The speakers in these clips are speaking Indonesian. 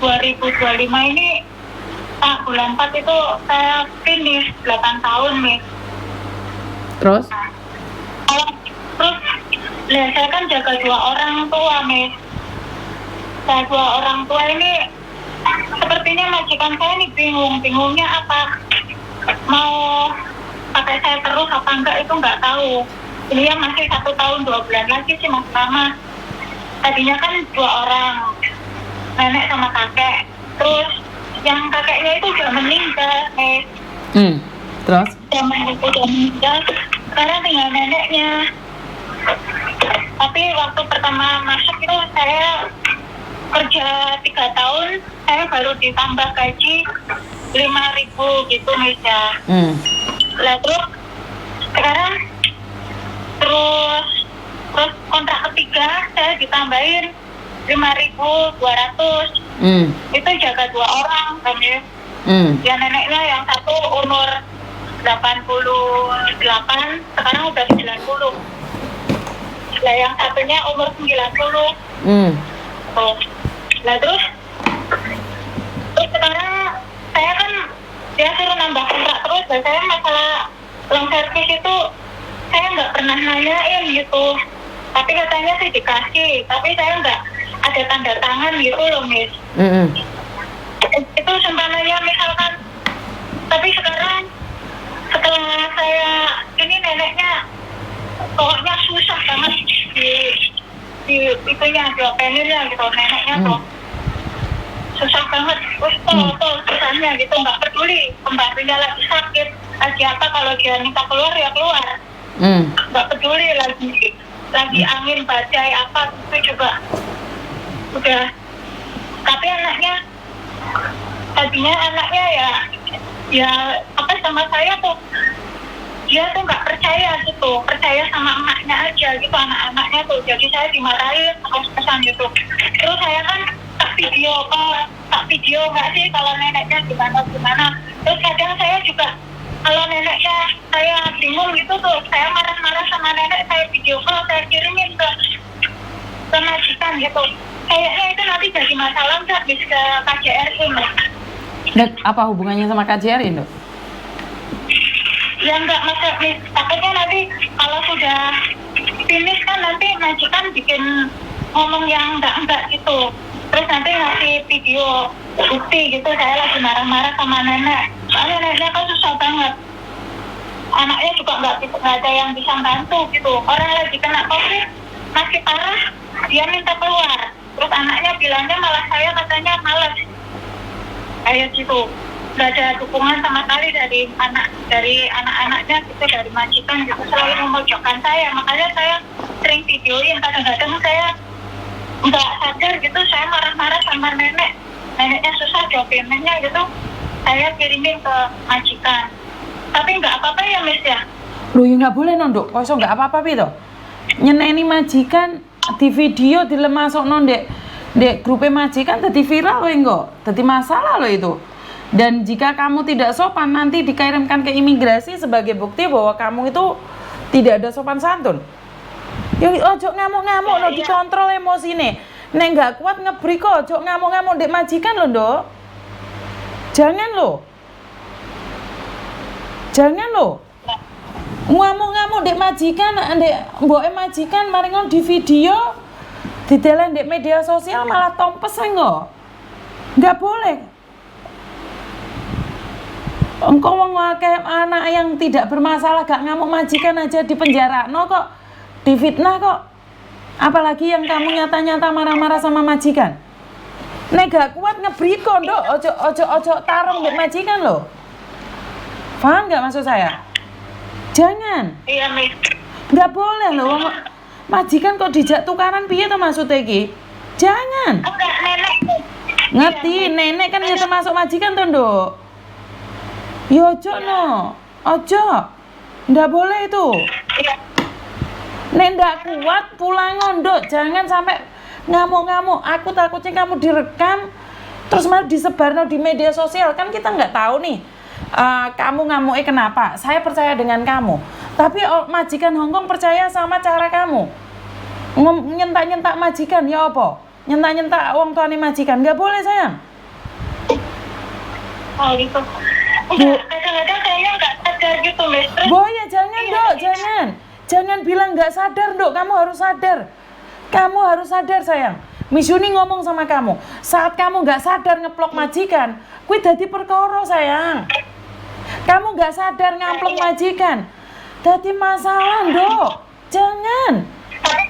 2025 ini bulan 4 itu saya finish 8 tahun nih. Terus? Terus saya kan jaga 2 orang tua nih. Saya 2 orang tua ini sepertinya majikan saya nih bingungnya apa, mau pakai saya terus apa enggak itu nggak tahu. Ini yang masih 1 tahun 2 bulan lagi sih masih lama. Tadinya kan 2 orang, nenek sama kakek. Terus yang kakeknya itu udah meninggal nih. Terus? Udah meninggal. Sekarang tinggal neneknya. Tapi waktu pertama masuk itu saya kerja 3 tahun, saya baru ditambah gaji 5.000 gitu Misha. Lah terus sekarang terus kontrak ketiga saya ditambahin 5.200. Itu jaga 2 orang kan ya. Ya neneknya yang satu umur 88, sekarang udah 90. Lah yang satunya umur 90. Oh. Lah terus sekarang saya kan dia suruh nambah kontrak terus, dan saya masalah long service itu saya nggak pernah nanyain gitu. Tapi katanya sih dikasih, tapi saya nggak ada tanda tangan gitu loh Miss. Itu sempananya misalkan. Tapi sekarang setelah saya ini neneknya pokoknya susah banget di itunya diopelinnya gitu neneknya tuh susah banget. Tuh susahnya gitu, nggak peduli pembantunya lagi sakit lagi apa, kalau dia minta keluar ya keluar, nggak peduli lagi angin badai apa itu juga udah. Tapi tadinya anaknya ya apa sama saya tuh, dia tuh nggak percaya gitu, percaya sama emaknya aja gitu, anak-anaknya tuh. Jadi saya dimarahin terus-terusan gitu. Terus saya kan tak video nggak sih kalau neneknya gimana. Terus kadang saya juga kalau neneknya saya bingung gitu tuh, saya marah-marah sama nenek, saya video call, saya kirimin ke majikan gitu. Kayaknya itu nanti jadi masalah nggak bisa ke KJRI nih. Dan apa hubungannya sama KJRI, Dok? Ya enggak, takutnya nanti kalau sudah finish kan nanti majikan bikin ngomong yang enggak gitu. Terus nanti ngasih video bukti gitu saya lagi marah-marah sama nenek. Soalnya neneknya kan susah banget. Anaknya juga nggak ada yang bisa bantu gitu. Orang lagi kena COVID masih parah, dia minta keluar. Terus anaknya bilangnya malah saya katanya malas. Kayak gitu. Nggak ada dukungan sama sekali dari anak-anaknya gitu, dari majikan gitu, selalu memojokkan saya. Makanya saya sering videoin, kadang-kadang saya nggak sadar gitu, saya marah-marah sama neneknya susah dokumennya gitu, saya kirimin ke majikan. Tapi nggak apa-apa ya Miss ya? Loh ya nggak boleh Dok, kok nggak apa-apa itu nyeneni majikan di video dilemasuk dek grup majikan jadi viral loh enggak, jadi masalah loh itu. Dan jika kamu tidak sopan, nanti dikirimkan ke imigrasi sebagai bukti bahwa kamu itu tidak ada sopan santun. Yang ojo ngamuk-ngamuk lo, dikontrol emosi nih. Nek nggak kuat ngebri kok, ojo ngamuk-ngamuk dek majikan lo, Dok. Jangan lo. Ngamuk-ngamuk dek majikan, dek mboke majikan mari ngon di video, didelen dek media sosial malah tompes enggak. Nggak boleh. Engkau wong akeh anak yang tidak bermasalah gak ngamuk majikan aja di penjara kok, difitnah kok. Apalagi yang kamu nyata-nyata marah-marah sama majikan. Nek gak kuat ngebri kok, Dok, ojo tarung dek majikan lo. Paham gak maksud saya? Jangan. Iya, Miss. Gak boleh loh. Majikan kok dijak tukaran piye to maksudnya iki? Jangan. Enggak, nenek. Ngerti, nenek kan ya termasuk majikan to, Dok. Ya ojo no, ojo, ndak boleh itu. Nek ndak kuat pulang Dok, jangan sampai ngamuk-ngamuk. Aku takutnya kamu direkam, terus malah disebar di media sosial, kan kita nggak tahu nih. Kamu ngamuknya kenapa? Saya percaya dengan kamu, tapi majikan Hongkong percaya sama cara kamu. Nyentak-nyentak majikan, ya apa? Nyentak-nyentak uang tuane majikan, nggak boleh sayang. Oh gitu. Enggak, kadang-kadang kayaknya nggak sadar gitu, Miss. Terus Boy ya jangan iya, Dok, iya. jangan. Jangan bilang nggak sadar Dok, kamu harus sadar. Kamu harus sadar sayang. Miss Yuni ngomong sama kamu, saat kamu nggak sadar ngeplok majikan, kuwi dadi perkara sayang. Kamu nggak sadar ngamplok majikan, dadi masalah Dok. Jangan. Tapi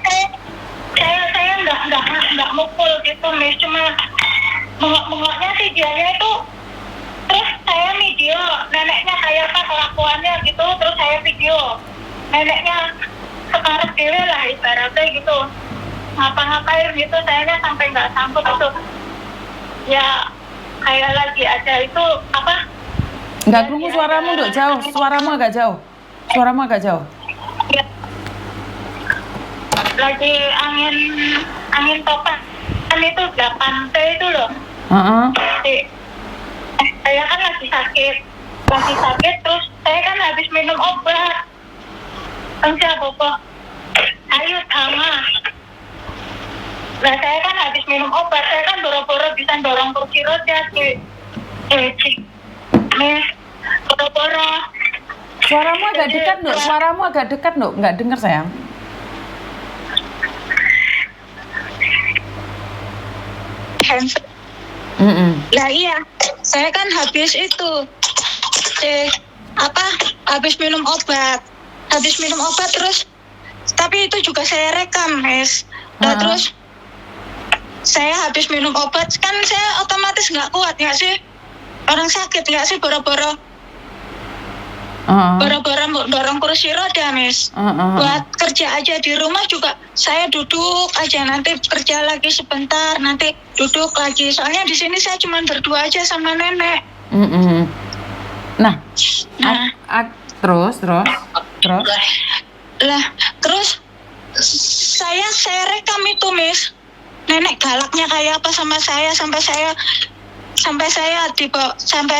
saya nggak mukul gitu, Miss. Cuma mengoknya sih dianya itu. Terus saya video neneknya kayak apa kelakuannya gitu, terus saya video neneknya sekarang dewe lah ibaratnya gitu, ngapa-ngapain gitu, saya sampai nggak sanggup itu. Ya kayak lagi ada itu apa? Nggak kerungu suaramu Dok, jauh. Suaramu agak jauh. Suaramu agak jauh. Ya, lagi angin topan kan itu 8T itu loh. Heeh. Saya kan lagi sakit terus saya kan habis minum obat kan saya bobo ayo sama. Nah saya kan habis minum obat, saya kan boro-boro bisa dorong kursi roda Miss, boro-boro. Suaramu agak dekat Dok, suaramu agak dekat Dok, nggak dengar sayang. Handphone. Lah iya, saya kan habis itu habis minum obat terus, tapi itu juga saya rekam, Miss. Nah terus saya habis minum obat kan saya otomatis nggak kuat nggak sih, orang sakit nggak sih, boro-boro dorong kursi roda, Miss. Buat kerja aja di rumah juga saya duduk aja, nanti kerja lagi sebentar, nanti duduk lagi. Soalnya di sini saya cuma berdua aja sama nenek. Nah, terus. Lah, terus saya rekam itu, Miss. Nenek galaknya kayak apa sama saya, sampai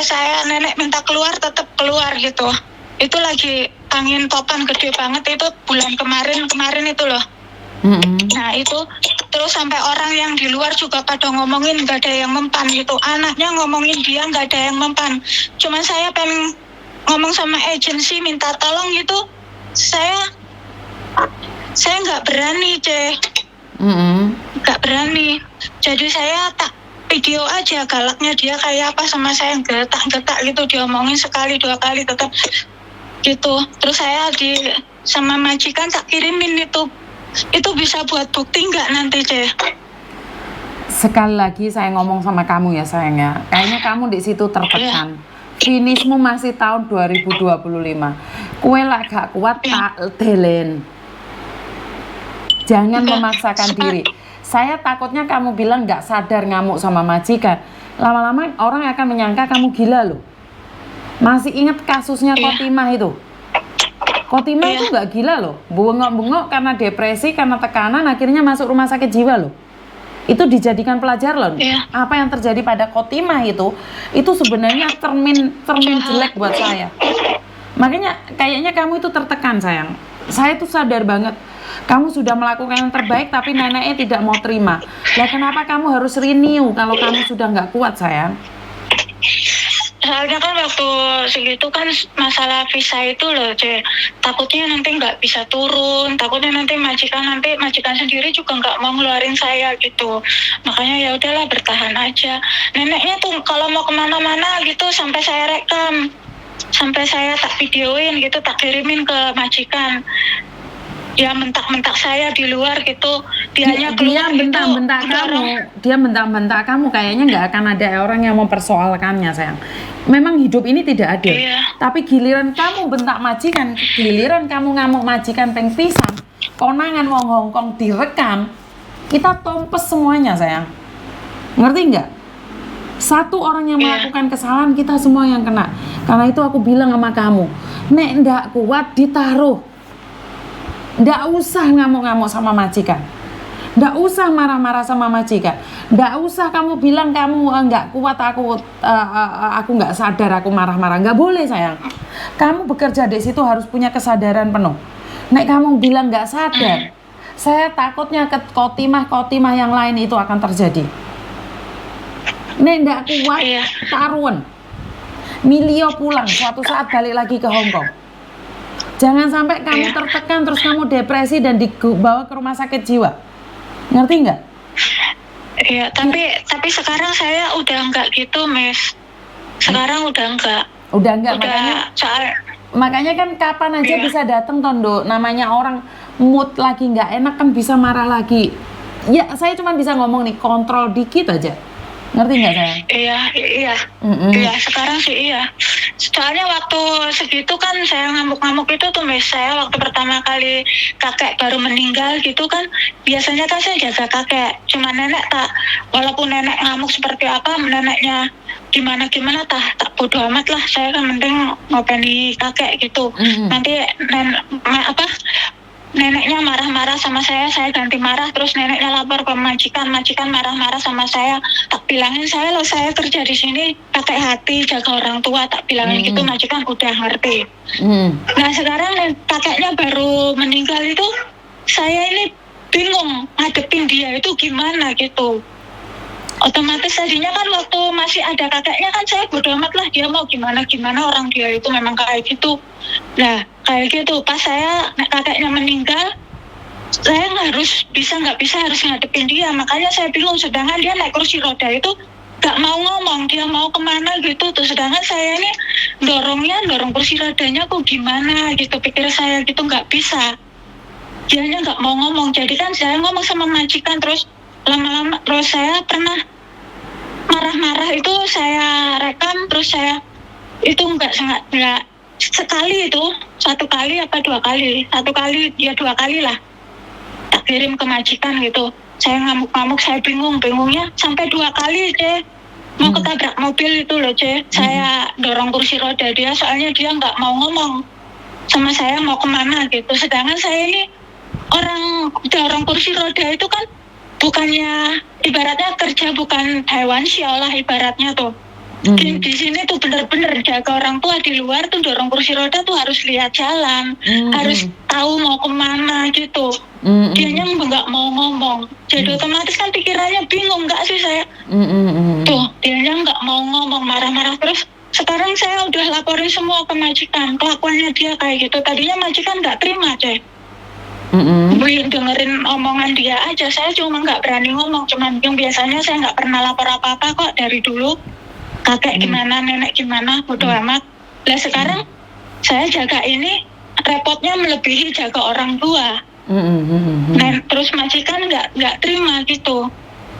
saya nenek minta keluar tetap keluar gitu. Itu lagi angin topan gede banget, itu bulan kemarin itu loh. Nah itu terus sampai orang yang di luar juga pada ngomongin nggak ada yang mempan gitu, anaknya ngomongin dia nggak ada yang mempan. Cuman saya pengen ngomong sama agensi minta tolong gitu, saya nggak berani nggak berani. Jadi saya tak video aja galaknya dia kayak apa sama saya, getak gitu, diomongin sekali 2 kali tetap gitu. Terus saya sama majikan tak kirimin itu bisa buat bukti nggak nanti Sekali lagi saya ngomong sama kamu ya sayang ya, kayaknya kamu di situ tertekan. Finishmu masih tahun 2025, kue lah gak kuat tak delen. Jangan memaksakan diri. Saya takutnya kamu bilang nggak sadar ngamuk sama majikan, lama-lama orang akan menyangka kamu gila loh. Masih ingat kasusnya Kotimah itu? Kotimah itu nggak gila loh, bengok-bengok karena depresi, karena tekanan, akhirnya masuk rumah sakit jiwa loh. Itu dijadikan pelajar loh. Apa yang terjadi pada Kotimah itu sebenarnya cermin jelek buat saya. Makanya kayaknya kamu itu tertekan sayang. Saya tuh sadar banget, kamu sudah melakukan yang terbaik tapi neneknya tidak mau terima. Lah kenapa kamu harus renew kalau kamu sudah nggak kuat sayang? Soalnya kan waktu segitu kan masalah visa itu loh, takutnya nanti nggak bisa turun, takutnya nanti majikan sendiri juga nggak mau ngeluarin saya gitu. Makanya ya udahlah bertahan aja. Neneknya tuh kalau mau kemana-mana gitu sampai saya rekam, sampai saya tak videoin gitu, tak kirimin ke majikan. Dia mentak-mentak saya di luar gitu, dia bentak kamu, kayaknya nggak akan ada orang yang mempersoalkannya sayang. Memang hidup ini tidak adil. Tapi giliran kamu bentak majikan, giliran kamu ngamuk majikan peng pisan, konangan wong Hongkong direkam, kita tompes semuanya sayang. Ngerti nggak? Satu orang yang melakukan kesalahan, kita semua yang kena. Karena itu aku bilang sama kamu, nek ndak kuat ditaruh. Nggak usah ngamuk-ngamuk sama majikan, nggak usah marah-marah sama majikan, nggak usah kamu bilang kamu nggak kuat, aku nggak sadar, aku marah-marah. Nggak boleh sayang. Kamu bekerja di situ harus punya kesadaran penuh. Nek kamu bilang nggak sadar, saya takutnya ke Kotimah yang lain itu akan terjadi. Nek nggak kuat taruhan. Milio pulang suatu saat balik lagi ke Hong Kong. Jangan sampai kamu Iya. tertekan terus kamu depresi dan dibawa ke rumah sakit jiwa. Ngerti nggak? Iya, tapi sekarang saya udah enggak gitu, Miss. Sekarang udah enggak. Udah enggak, Udah makanya kan kapan aja Iya. bisa datang Tondo. Namanya orang mood lagi nggak enak kan bisa marah lagi. Ya saya cuma bisa ngomong nih, kontrol dikit aja. Ngerti nggak sayang? Iya. Iya, sekarang sih iya. Soalnya waktu segitu kan saya ngamuk-ngamuk itu tuh, Miss. Saya waktu pertama kali kakek baru meninggal gitu kan, biasanya kan saya jaga kakek. Cuma nenek tak, walaupun nenek ngamuk seperti apa, neneknya gimana tak bodo amat lah. Saya kan mending ngopeni kakek gitu. Nanti neneknya marah-marah sama saya ganti marah, terus neneknya lapor ke majikan marah-marah sama saya. Tak bilangin saya kerja di sini pakai hati jaga orang tua, tak bilangin gitu, majikan udah ngerti. Nah sekarang kakeknya baru meninggal itu, saya ini bingung ngadepin dia itu gimana gitu. Otomatis tadinya kan waktu masih ada kakeknya kan saya bodo amat lah, dia mau gimana orang dia itu memang kayak gitu. Nah kayak gitu pas kakeknya meninggal, saya nggak bisa harus ngadepin dia, makanya saya bingung. Sedangkan dia naik kursi roda itu nggak mau ngomong, dia mau kemana gitu tuh. Sedangkan saya ini dorong kursi rodanya kok gimana gitu, pikir saya gitu nggak bisa. Dianya nggak mau ngomong, jadi kan saya ngomong sama majikan, terus lama-lama terus saya pernah marah-marah itu saya rekam, terus saya itu nggak sekali itu, satu kali apa dua kali, dua kali lah tak kirim ke majikan gitu. Saya ngamuk-ngamuk, saya bingungnya sampai 2 kali mau ketabrak mobil itu loh saya dorong kursi roda dia, soalnya dia nggak mau ngomong sama saya mau kemana gitu. Sedangkan saya ini orang dorong kursi roda itu kan bukannya ibaratnya kerja, bukan hewan sial lah ibaratnya tuh. Di sini tuh bener-bener jaga orang tua, di luar tuh dorong kursi roda tuh harus lihat jalan, harus tahu mau kemana gitu. Dianya nggak mau ngomong, jadi otomatis kan pikirannya bingung, nggak sih saya? Tuh dianya nggak mau ngomong, marah-marah terus. Sekarang saya udah laporin semua ke majikan, kelakuannya dia kayak gitu. Tadinya majikan nggak terima dengerin omongan dia aja. Saya cuma nggak berani ngomong, cuman yang biasanya saya nggak pernah lapor apa-apa kok dari dulu. Kakek gimana, nenek gimana, bodo amat. Lah sekarang saya jaga ini repotnya melebihi jaga orang tua. Nah, terus majikan nggak terima gitu.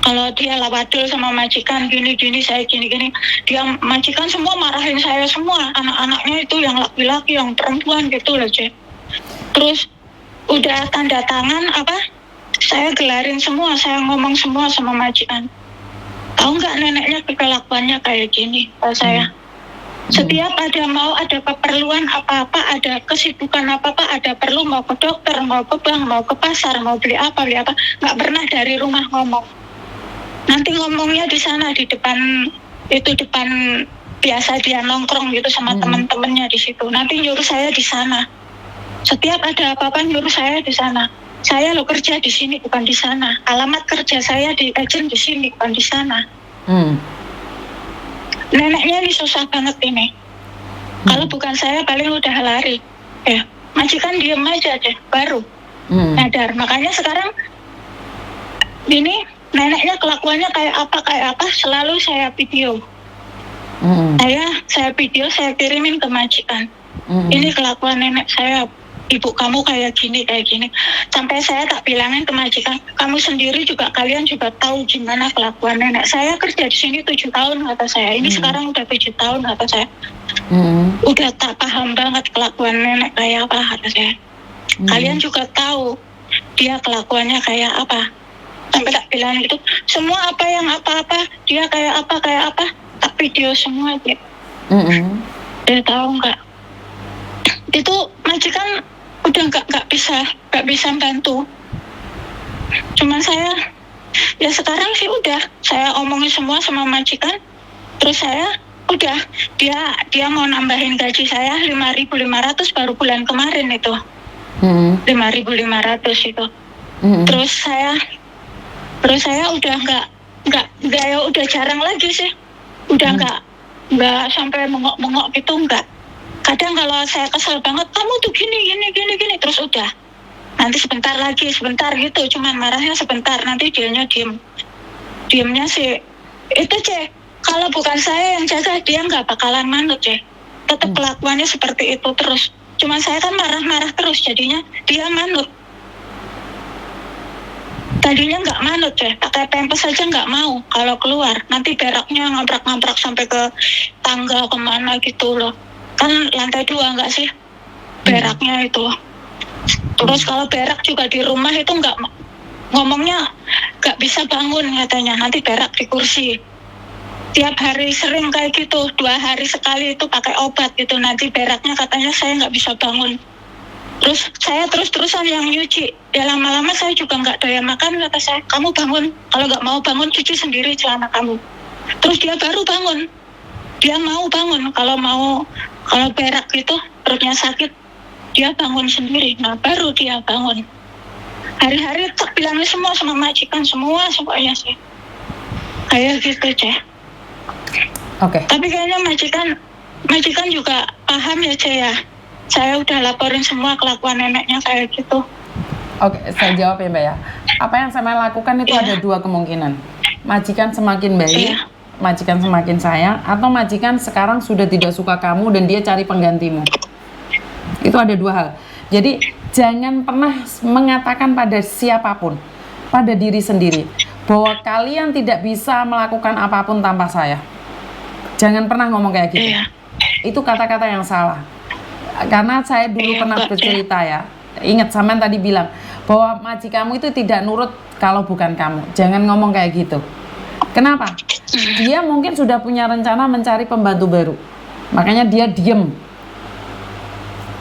Kalau dia lawadul sama majikan gini-gini, saya gini-gini, dia majikan semua marahin saya semua. Anak-anaknya itu yang laki-laki, yang perempuan gitu loh, Terus udah tanda tangan saya gelarin semua, saya ngomong semua sama majikan. Tahu nggak neneknya kelakuannya kayak gini kalau saya. Setiap ada keperluan apa-apa, ada kesibukan apa-apa, ada perlu mau ke dokter, mau ke bank, mau ke pasar, mau beli apa, nggak pernah dari rumah ngomong. Nanti ngomongnya di sana, di depan biasa dia nongkrong gitu sama teman-temannya di situ. Nanti nyuruh saya di sana. Setiap ada apa-apa nyuruh saya di sana. Saya lo kerja di sini bukan di sana. Alamat kerja saya di agent di sini bukan di sana. Neneknya ini susah banget ini. Kalau bukan saya paling udah lari. Majikan diem aja baru nyadar. Makanya sekarang ini neneknya kelakuannya kayak apa selalu saya video. Saya video, saya kirimin ke majikan. Ini kelakuan nenek saya, ibu kamu kayak gini. Sampai saya tak bilangin ke majikan, kamu sendiri juga, kalian juga tahu gimana kelakuan nenek. Saya kerja di sini 7 tahun kata saya. Ini sekarang udah 7 tahun kata saya. Udah tak paham banget kelakuan nenek kayak apa kata saya. Kalian juga tahu dia kelakuannya kayak apa. Sampai tak bilang gitu, semua apa-apa dia kayak apa, tak video semua dia. Dia tahu nggak? Itu majikan udah nggak bisa bantu. Cuman saya sekarang sih udah saya omongin semua sama majikan. Terus saya udah dia mau nambahin gaji saya 5.500 baru bulan kemarin itu. 5.500 itu. Terus saya udah nggak ya udah jarang lagi sih. Udah nggak sampai mengok-mengok gitu, nggak. Kadang kalau saya kesel banget, kamu tuh gini, terus udah. Nanti sebentar gitu, cuman marahnya sebentar, nanti dianya diemnya sih. Itu kalau bukan saya yang jaga, dia nggak bakalan manut tetap kelakuannya seperti itu terus. Cuman saya kan marah-marah terus, jadinya dia manut. Tadinya nggak manut pakai pempes aja nggak mau kalau keluar. Nanti beraknya ngabrak-ngabrak sampai ke tangga kemana gitu loh. Kan lantai 2 nggak sih beraknya itu. Terus kalau berak juga di rumah itu ngomongnya nggak bisa bangun katanya. Nanti berak di kursi. Tiap hari sering kayak gitu, 2 hari sekali itu pakai obat gitu. Nanti beraknya katanya saya nggak bisa bangun. Terus saya terus-terusan yang nyuci. Ya lama-lama saya juga nggak daya makan, kata saya, kamu bangun. Kalau nggak mau bangun, cuci sendiri celana kamu. Terus dia baru bangun. Dia mau bangun. Kalau berak gitu, perutnya sakit, dia bangun sendiri. Nah, baru dia bangun. Hari-hari tak bilangnya semua sama majikan, semuanya sih. Kayak gitu, Oke. Tapi kayaknya majikan juga paham ya, ya. Saya udah laporin semua kelakuan neneknya kayak gitu. Oke, saya jawab ya Mbak ya. Apa yang saya lakukan itu ada 2 kemungkinan. Majikan semakin baik, majikan semakin sayang, atau majikan sekarang sudah tidak suka kamu dan dia cari penggantimu. Itu ada 2 hal. Jadi jangan pernah mengatakan pada siapapun, pada diri sendiri, bahwa kalian tidak bisa melakukan apapun tanpa saya. Jangan pernah ngomong kayak gitu. Itu kata-kata yang salah. Karena saya dulu pernah bercerita ya. Ingat sampean tadi bilang bahwa majikanmu itu tidak nurut kalau bukan kamu. Jangan ngomong kayak gitu. Kenapa? Dia mungkin sudah punya rencana mencari pembantu baru. Makanya dia diem.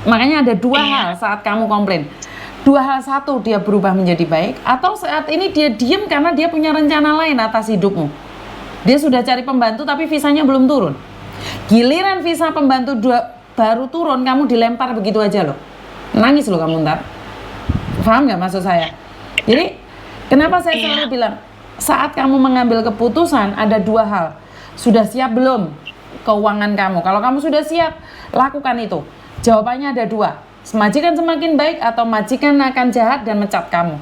Makanya ada 2 hal saat kamu komplain. 2 hal, 1 dia berubah menjadi baik, atau saat ini dia diem karena dia punya rencana lain atas hidupmu. Dia sudah cari pembantu tapi visanya belum turun. Giliran visa pembantu baru turun, kamu dilempar begitu aja loh. Nangis loh kamu ntar. Paham nggak maksud saya? Jadi kenapa saya selalu bilang, saat kamu mengambil keputusan ada 2 hal. Sudah siap belum keuangan kamu? Kalau kamu sudah siap, lakukan itu. Jawabannya ada 2. Majikan semakin baik atau majikan akan jahat dan mecat kamu.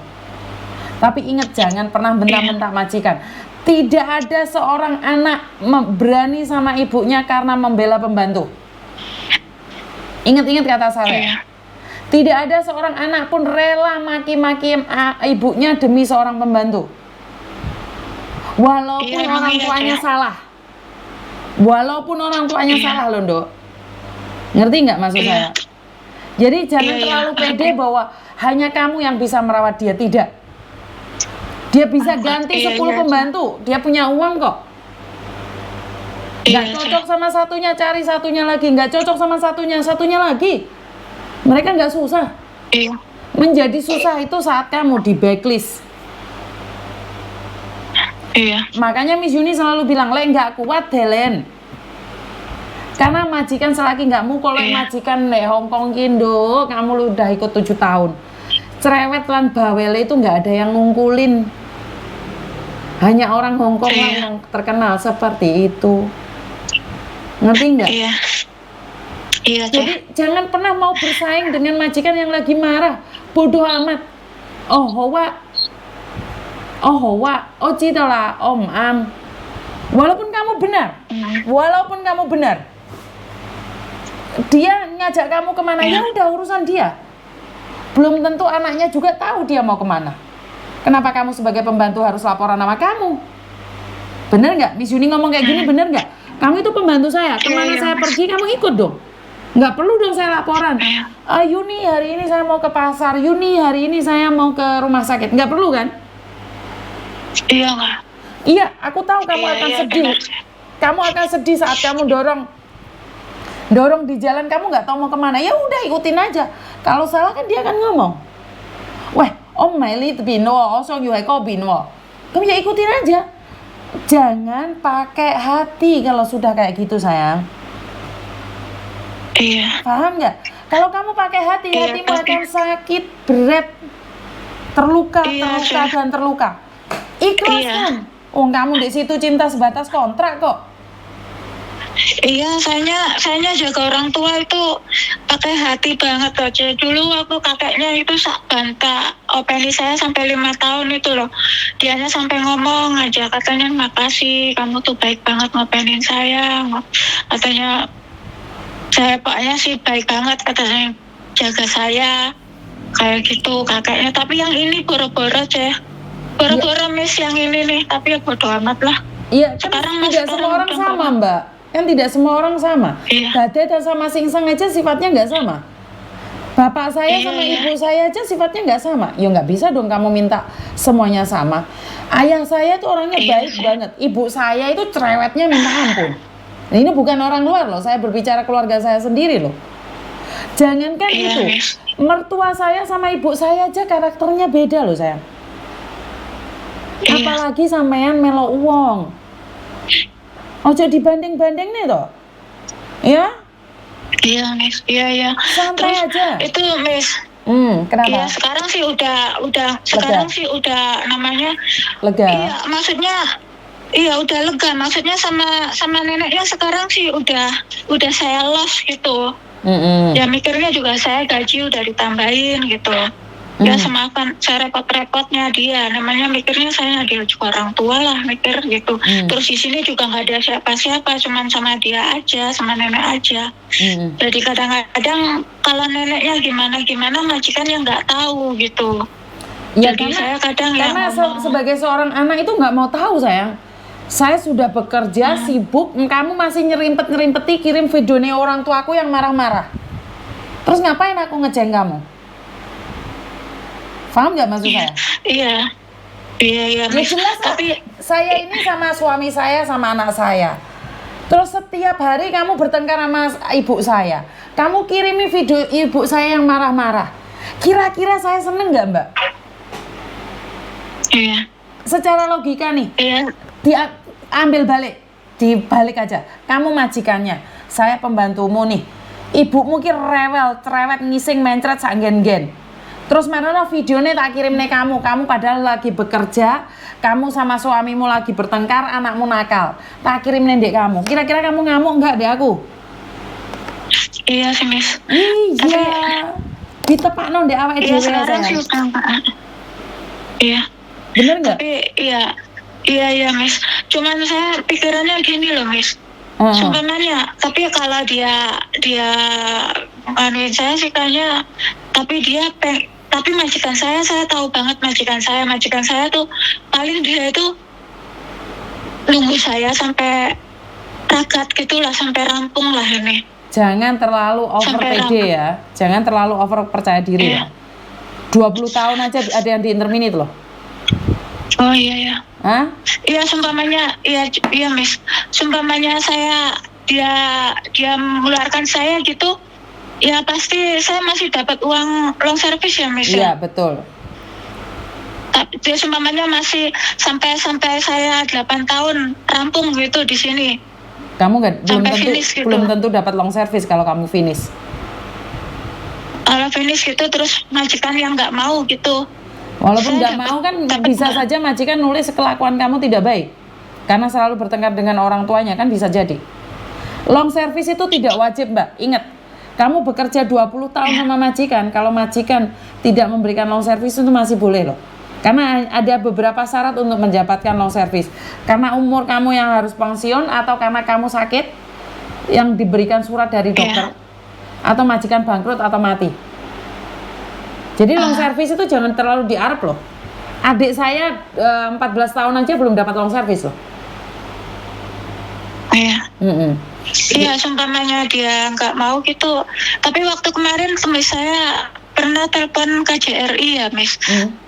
Tapi ingat, jangan pernah bentak-bentak majikan. Tidak ada seorang anak berani sama ibunya karena membela pembantu. Ingat-ingat kata saya. Tidak ada seorang anak pun rela maki-maki ibunya demi seorang pembantu. Walaupun orang tuanya salah. Walaupun orang tuanya salah loh, Nduk. Ngerti nggak maksud saya? Jadi jangan terlalu pede bahwa hanya kamu yang bisa merawat dia. Tidak. Dia bisa ganti 10 pembantu. Dia punya uang kok. Nggak cocok sama satunya, cari satunya lagi. Nggak cocok sama satunya lagi. Mereka nggak susah. Menjadi susah itu saat kamu di backlist. Makanya Miss Yuni selalu bilang, "Le, nggak kuat Delen." Karena majikan selagi nggak mukul, majikan le Hongkong Kindo, kamu lu udah ikut 7 tahun. Cerewet lan bawele itu nggak ada yang ngungkulin. Hanya orang Hongkong lah yang terkenal seperti itu. Ngerti nggak? Jadi jangan pernah mau bersaing dengan majikan yang lagi marah. Bodoh amat. Oh hoa, oh citalah om am. Walaupun kamu benar, dia ngajak kamu kemana, ya udah urusan dia. Belum tentu anaknya juga tahu dia mau kemana. Kenapa kamu sebagai pembantu harus laporan sama kamu? Bener nggak? Miss Yuni ngomong kayak gini, bener nggak? Kamu itu pembantu saya, kemana saya pergi kamu ikut dong. Nggak perlu dong saya laporan. Yuni hari ini saya mau ke pasar, Yuni hari ini saya mau ke rumah sakit. Nggak perlu kan? Iya nggak? Iya, aku tahu kamu akan sedih. Kamu akan sedih saat kamu dorong di jalan, kamu nggak tahu mau kemana. Ya udah ikutin aja. Kalau salah kan dia akan ngomong, "Weh, om Meli bin wo, osong yuhai kau bin wo." Kamu ya ikutin aja. Jangan pakai hati kalau sudah kayak gitu sayang. Paham nggak? Kalau kamu pakai hati, hatimu akan sakit, berat, terluka. Ikhlaskan. Kamu di situ cinta sebatas kontrak kok. Iya, saya jaga orang tua itu pakai hati banget aja. Dulu waktu kakeknya itu sak banta openi saya sampai 5 tahun itu loh. Dianya sampai ngomong aja, katanya makasih, kamu tuh baik banget ngopenin saya. Katanya saya paknya sih baik banget, katanya jaga saya kayak gitu kakeknya. Tapi yang ini boro-boro aja. Boro-boro Miss yang ini nih, tapi ya bodo amat lah. Iya, kan Sekarang tidak sekarang semua orang udah sama, nggak- Mbak. Kan tidak semua orang sama. Iya. Gade dan sama Singsang aja sifatnya nggak sama. Bapak saya Iya, sama iya. ibu saya aja sifatnya nggak sama. Ya nggak bisa dong kamu minta semuanya sama. Ayah saya tuh orangnya Iya baik sih. banget. Ibu saya itu cerewetnya minta ampun. Nah, ini bukan orang luar loh. Saya berbicara keluarga saya sendiri loh. Jangankan Iya, itu, Miss. mertua saya sama ibu saya aja karakternya beda loh sayang. Iya. Apalagi sampean melo uang. Ojo dibanding-banding nih toh. Ya, Iya, Miss. Iya. santai Terus aja. itu, Miss. Kenapa? Iya, sekarang sih udah namanya. Lega. Iya, maksudnya iya udah lega. Maksudnya sama neneknya sekarang sih udah saya los gitu. Mm-mm. Ya mikirnya juga saya gaji udah ditambahin gitu. Ya semakan saya repot-repotnya dia, namanya mikirnya saya dia juga orang tua lah mikir gitu. Terus di sini juga nggak ada siapa-siapa, cuman sama dia aja, sama nenek aja. Mm-mm. Jadi kadang-kadang kalau neneknya gimana majikan yang nggak tahu gitu. Ya Jadi saya kadang ya karena ngomong. sebagai seorang anak itu nggak mau tahu sayang. Saya sudah bekerja sibuk, kamu masih nyerimpet-nyerimpeti kirim videonya orang tuaku yang marah-marah. Terus ngapain aku ngejeng kamu? Paham nggak maksud saya? Iya, Ya Miss. jelas lah. Tapi Saya ini sama suami saya sama anak saya. Terus setiap hari kamu bertengkar sama ibu saya. Kamu kirimi video ibu saya yang marah-marah. Kira-kira saya seneng nggak Mbak? iya, Secara logika nih, iya, ambil balik, dibalik aja. Kamu majikannya, saya pembantumu nih. Ibumu ki rewel, cerewet, ngising, mencret, sanggen-gen. Terus mana videonya tak kirim nih kamu padahal lagi bekerja, kamu sama suamimu lagi bertengkar, anakmu nakal. Tak kirim nih kamu. Kira-kira kamu ngamuk nggak deh aku? iya sih Miss. Iya. Ditepakno ndek awake Iya dhewe sekarang sih sayang. udah nggak. Iya. Bener nggak? Tapi iya Miss. Cuman saya pikirannya gini loh Miss. Sumpamanya, tapi kalau dia anuin saya sih kayaknya, tapi majikan saya tahu banget majikan saya tuh paling dia itu nunggu saya sampai ragat gitulah, sampai rampung lah ini. Jangan terlalu over Sampai pede ya. Jangan terlalu over percaya diri ya. 20 tahun aja ada yang di interminute loh. Oh iya. Hah? Iya sumpamanya, iya Miss. Sumpamanya dia mengeluarkan saya gitu, ya pasti saya masih dapat uang long service ya Miss. Iya, betul. Tapi dia sumpamanya masih sampai saya 8 tahun rampung gitu di sini. Kamu Sampai finish gitu. belum tentu dapat long service kalau kamu finish. Kalau finish gitu terus majikan yang nggak mau gitu. Walaupun Saya nggak dapat- mau kan dapat bisa nggak? saja majikan nulis kelakuan kamu tidak baik. Karena selalu bertengkar dengan orang tuanya kan bisa jadi. Long service itu tidak wajib Mbak. Ingat, kamu bekerja 20 tahun sama majikan. Kalau majikan tidak memberikan long service itu masih boleh loh. Karena ada beberapa syarat untuk mendapatkan long service. Karena umur kamu yang harus pensiun atau karena kamu sakit yang diberikan surat dari dokter. Atau majikan bangkrut atau mati. Jadi long service itu jangan terlalu diarep loh. Adik saya 14 tahun aja belum dapat long service loh. Iya. Mm-mm. Iya, sumpamanya dia nggak mau gitu. Tapi waktu kemarin teman saya pernah telepon KJRI ya, Miss.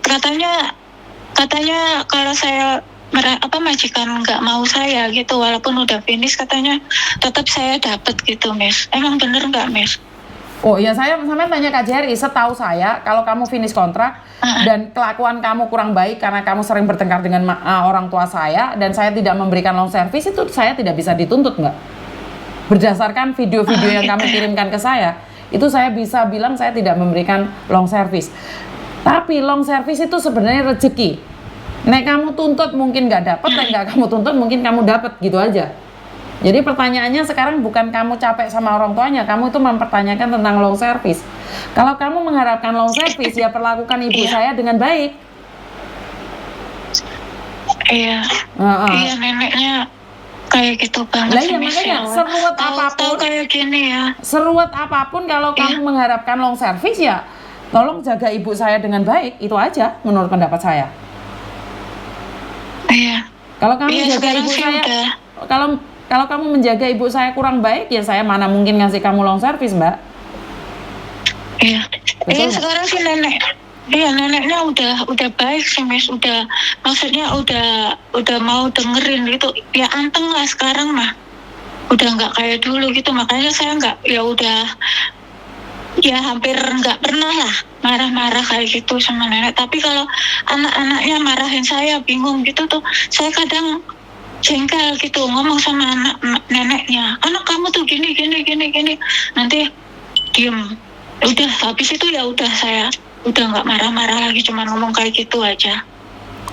Katanya kalau saya majikan nggak mau saya gitu, walaupun udah finish katanya tetap saya dapat gitu, Miss. Emang bener nggak, Miss? Oh ya, saya tanya KJRI, setahu saya kalau kamu finish kontrak dan kelakuan kamu kurang baik karena kamu sering bertengkar dengan orang tua saya dan saya tidak memberikan long service, itu saya tidak bisa dituntut Mbak. Berdasarkan video-video yang kamu kirimkan ke saya, itu saya bisa bilang saya tidak memberikan long service. Tapi long service itu sebenarnya rezeki. Nek kamu tuntut mungkin nggak dapat, dan nggak kamu tuntut mungkin kamu dapat gitu aja. Jadi pertanyaannya sekarang bukan kamu capek sama orang tuanya, kamu itu mempertanyakan tentang long service. Kalau kamu mengharapkan long service, ya perlakukan ibu Iya. saya dengan baik. Iya. Heeh. Iya, neneknya kayak gitu banget Lah sih, iya Miss, makanya ya. seruat Tahu apapun, kayak gini ya. seruat apapun kalau Iya. kamu mengharapkan long service ya tolong jaga ibu saya dengan baik, itu aja menurut pendapat saya. Iya. Kalau kamu Iya, jaga sekarang ibu sih saya, udah. kalau kamu menjaga ibu saya kurang baik ya saya mana mungkin ngasih kamu long service, Mbak. Iya. Betul Iya, nggak? sekarang sih neneknya udah baik sih, Miss. Maksudnya udah mau dengerin gitu. Ya anteng lah sekarang mah. Udah nggak kayak dulu gitu. Makanya saya nggak, ya udah, ya hampir nggak pernah lah marah-marah kayak gitu sama nenek. Tapi kalau anak-anaknya marahin saya, bingung gitu tuh, saya kadang jengkel gitu ngomong sama neneknya, anak kamu tuh gini, nanti diem. Udah habis itu ya udah, saya udah nggak marah-marah lagi, cuma ngomong kayak gitu aja.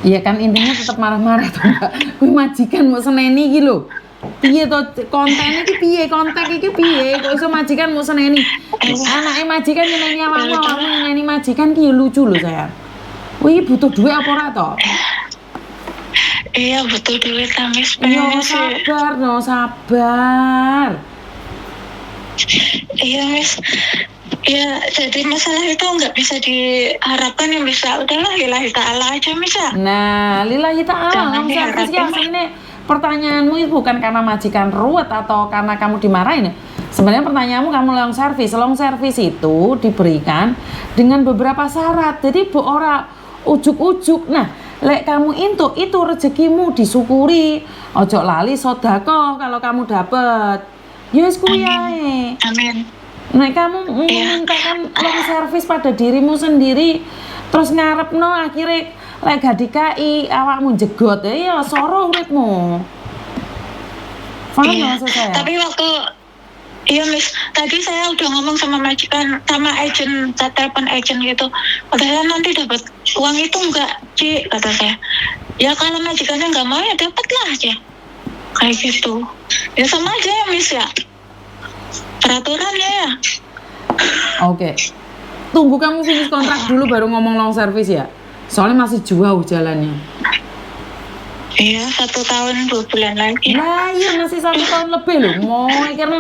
Iya kan intinya tetap marah-marah tuh, Mbak. Kuwi majikan mau seneni iki lho. Piye to konten iki piye, konten iki piye? Kok iso majikan mau seneni? Anake majikan nyeneni awakmu, awakmu nyeneni majikan ki ya lucu lho, sayang. Kuwi butuh duit apa ora to? Iya, butuh duit lah, Miss. Yo Pengennya sih, sabar, no sabar. iya, Miss. Ya, jadi masalah itu nggak bisa diharapkan, yang bisa udahlah lillahi ta'ala aja, Miss ya. Nah, lillahi ta'ala, Jangan long service ya diharapin. aslinya pertanyaanmu itu bukan karena majikan ruwet atau karena kamu dimarahin ya. Sebenarnya pertanyaanmu kamu long service. Long service itu diberikan dengan beberapa syarat. Jadi bu ora ujuk-ujuk. Nah, lek kamu itu rezekimu disyukuri. Ojo lali sodako kalau kamu dapet. Yes kuwi ae. Amin. Nek kamu memintakan long service pada dirimu sendiri terus ngarepno akhirnya lek gak dikai awakmu jegot ya soro uripmu. Paham Iya. maksud saya? Tapi iya, Miss, tadi saya udah ngomong sama majikan, sama agent, saya telepon agent gitu. Katanya nanti dapat uang itu enggak, Ci, kata saya. Ya kalau majikannya nggak mau ya dapat lah aja. Kayak gitu. Ya sama aja ya, Miss ya. Peraturannya ya. Oke. Tunggu kamu finish kontrak dulu baru ngomong long service ya. Soalnya masih jauh jalannya. Iya, 1 tahun 2 bulan lagi. Nah iya masih 1 tahun lebih loh. Mau karena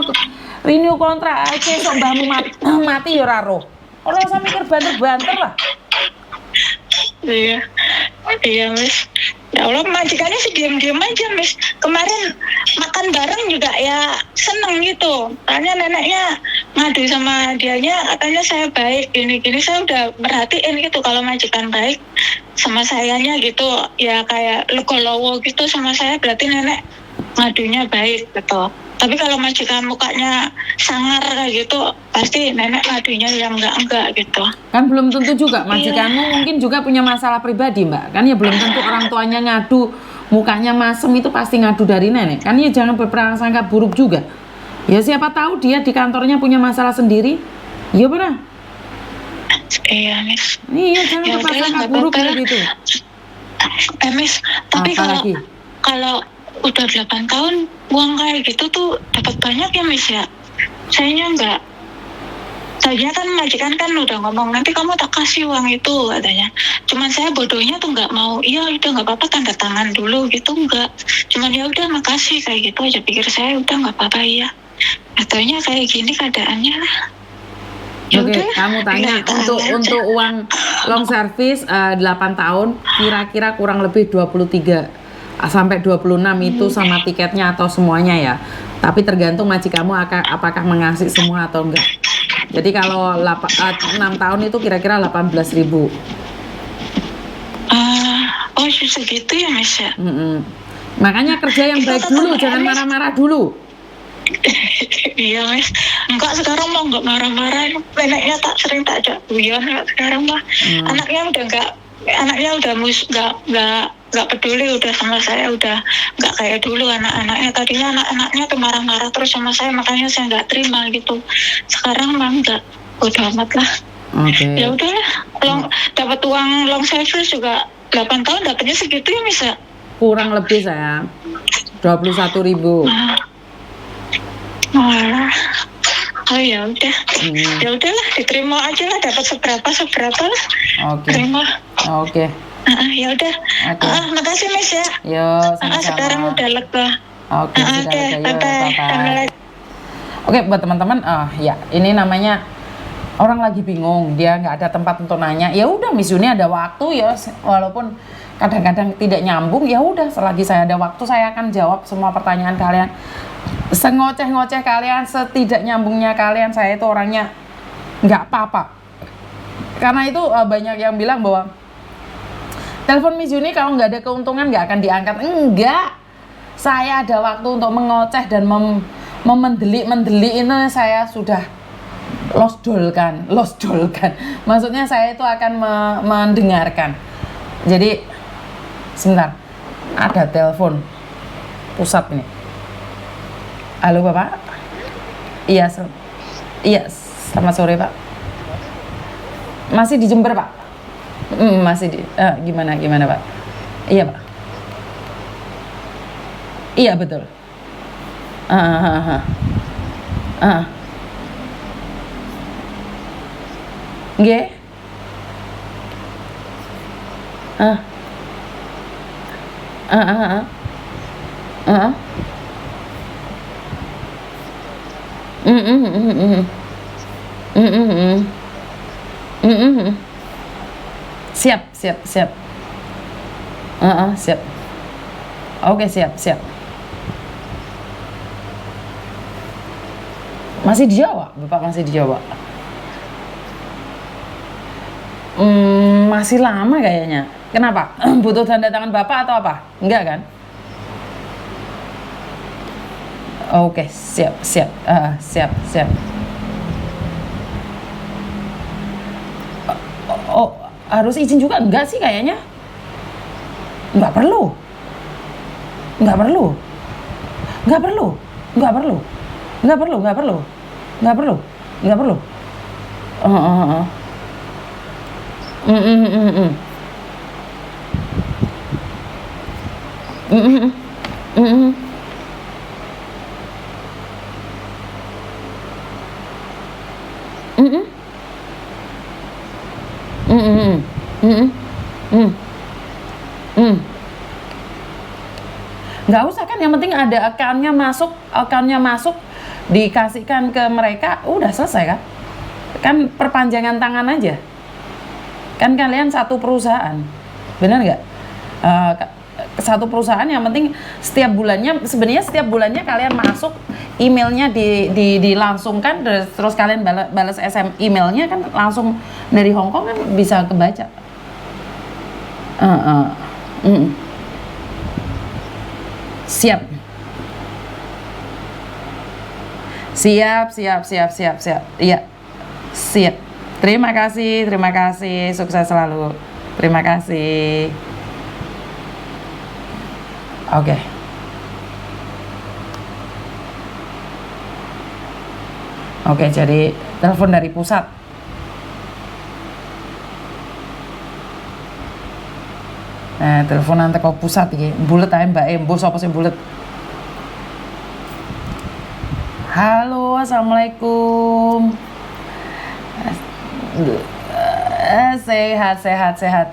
renew kontrak aja sok mbahmu mati ya ora roh. Ora usah mikir banter-banter lah. Iya, iya, Miss. Ya Allah, majikannya sih diam-diam aja, Miss. Kemarin makan bareng juga ya seneng gitu. Tanya neneknya ngadu sama dianya, katanya saya baik, gini-gini. Saya udah merhatiin gitu kalau majikan baik sama sayanya gitu. Ya kayak legolowo gitu sama saya, berarti nenek ngadunya baik gitu. Tapi kalau majikan mukanya sangar kayak gitu, pasti nenek ngadunya yang enggak gitu. Kan belum tentu juga majikanmu mungkin juga punya masalah pribadi, Mbak. Kan ya belum tentu orang tuanya ngadu mukanya masem itu pasti ngadu dari nenek. Kan ya jangan berprasangka buruk juga. Ya siapa tahu dia di kantornya punya masalah sendiri. Iya benar. Iya, Miss. Iya jangan Ya udahlah, berprasangka nggak buruk apa-apa. kayak gitu. Miss, tapi Apalagi? kalau udah 8 tahun uang kayak gitu tuh dapat banyak ya, Miss ya. Sayanya enggak. Soalnya kan majikan kan udah ngomong nanti kamu tak kasih uang itu katanya. Cuman saya bodohnya tuh nggak mau. Iya udah nggak apa-apa tanda tangan dulu gitu, enggak. Cuman ya udah makasih kayak gitu aja, pikir saya udah nggak apa-apa ya. Katanya kayak gini keadaannya lah. Ya Oke, udah, kamu tanya lillahi ta'ala aja. untuk uang long service 8 tahun kira-kira kurang lebih 23 sampai 26 itu sama tiketnya atau semuanya ya. Tapi tergantung majikanmu apakah mengasih semua atau enggak. Jadi kalau 6 tahun itu kira-kira 18.000. Oh segitu ya, Miss ya. Makanya kerja yang baik dulu, jangan marah-marah dulu. Iya, Miss. Enggak, sekarang mah enggak marah-marah. Neneknya sering tak ajak guyon. Sekarang mah anaknya udah nggak peduli udah sama saya, udah nggak kayak dulu anak-anaknya. Tadinya anak-anaknya tuh marah-marah terus sama saya, makanya saya nggak terima gitu. Sekarang mah enggak, udah amat lah. Oke. Ya udahlah, dapat uang long service juga 8 tahun dapatnya segitu ya, Miss ya. Kurang lebih sayang 21.000. Malah. Oh ya udah. Hmm. Ya udahlah, diterima aja lah, dapat seberapa lah. Oke. Terima. Oke. Ya udah. Oke. Makasih Miss ya. Yo, sama-sama. Sekarang udah lega. Oke, sudah Oke, lega. Yo, bye-bye. Sampai bye-bye. lagi. Oke, buat teman-teman, ya ini namanya orang lagi bingung, dia nggak ada tempat untuk nanya. Ya udah, Miss Yuni ada waktu ya, walaupun kadang-kadang tidak nyambung. Ya udah, selagi saya ada waktu, saya akan jawab semua pertanyaan kalian. Sengoceh-ngoceh kalian, setidak nyambungnya kalian, saya itu orangnya nggak apa-apa. Karena itu banyak yang bilang bahwa telepon Miss Yuni kalau nggak ada keuntungan nggak akan diangkat. Enggak, saya ada waktu untuk mengoceh dan memendelik ini saya sudah lost dolkan. Maksudnya saya itu akan mendengarkan. Jadi sebentar, ada telepon pusat ini. Halo Bapak. Iya, selamat sore Pak. Masih di Jember Pak? Masih di. Gimana Pak? Iya Pak. Iya betul. Nggih. Siap. Siap. Oke, siap. Masih di Jawa, Bapak masih di Jawa. Masih lama kayaknya. Kenapa? Butuh tanda tangan Bapak atau apa? Enggak kan? Oke, siap. Oh, harus izin juga? Enggak sih kayaknya. Enggak perlu. Nggak usah kan, yang penting ada akunnya masuk dikasihkan ke mereka, udah selesai kan perpanjangan tangan aja kan, kalian satu perusahaan, benar nggak? Satu perusahaan, yang penting setiap bulannya kalian masuk emailnya dilangsungkan, terus kalian balas emailnya kan langsung dari Hong Kong kan bisa kebaca. Siap. Iya, siap. Terima kasih, sukses selalu. Terima kasih. Oke, jadi telepon dari pusat. Nah, teleponan teko pusat iki. Bulet ae Mbak Embo, sapa sing bulet? Halo, assalamualaikum. Sehat.